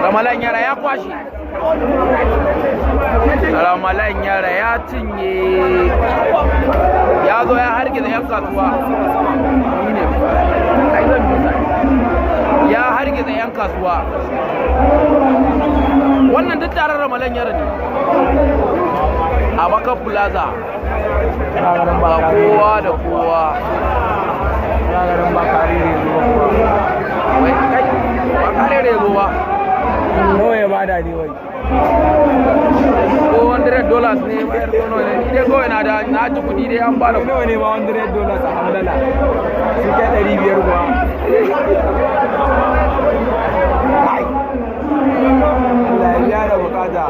ramalan yara ya kwashi, ramalan yara ya cinye, ya zo ya hargiza 'yan kasuwa, ya hargiza 'yan kasuwa. Wannan duk taron ramalan yara ne a Bakar Plaza, ba kowa da kowa. Wai kai ba kare rezo ba, nawa ya bada ne wai ko $100 ne bayar tono ne, ni dai kawai na ji kudi dai an bada. nawa ne ba $100 a hamdala su kai 500 kuwa. Allah ya biya da bukata.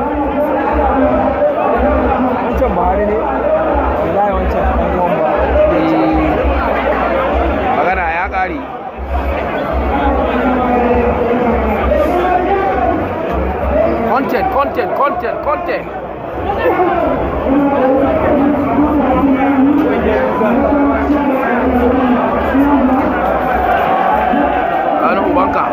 Wancan Buhari ne? Wallahi wancan ɗan uwan ba. Magana ya ƙare. Content. Ƙanin ubanka.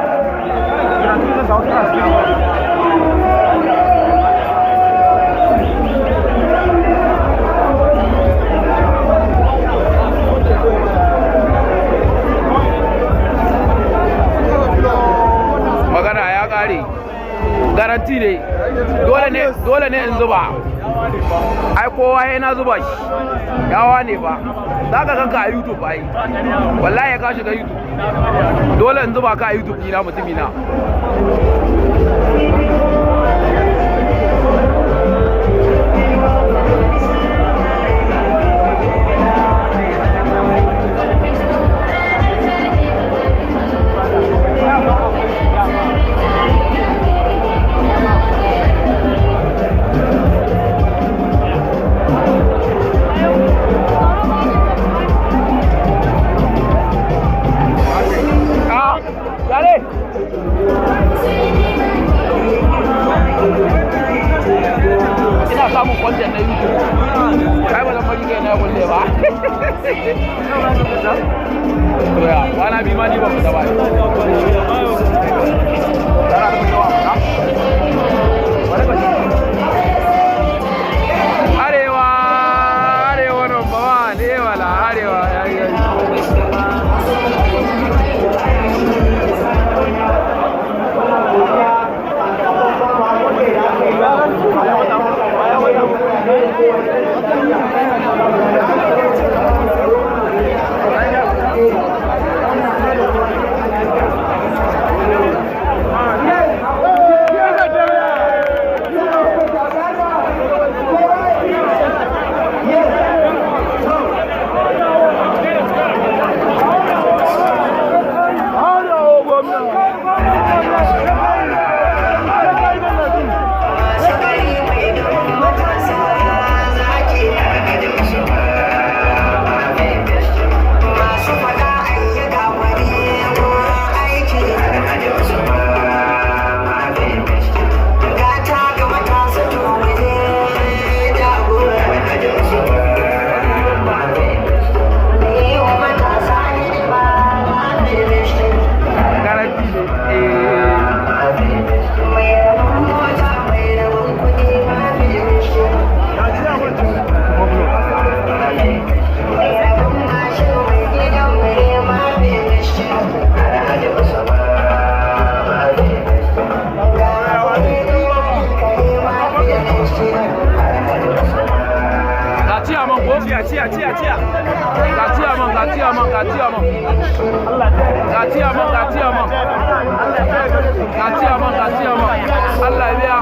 Magana ya ƙare. Garanti ne, dole ne in zuba. Ai kowa ya na zuba shi, yawa ne ba. Za ka kanka a YouTube ai, wallahi ya ka shiga YouTube. Dole in zuba ka a YouTube ina mutumina. Ina samun content na YouTube. Kai ba zan bari kai na kulle ba. To ya, kwana biyu ma ni ba fita ba. Arewa number one, ne wala arewa yayi. Allah ya biya.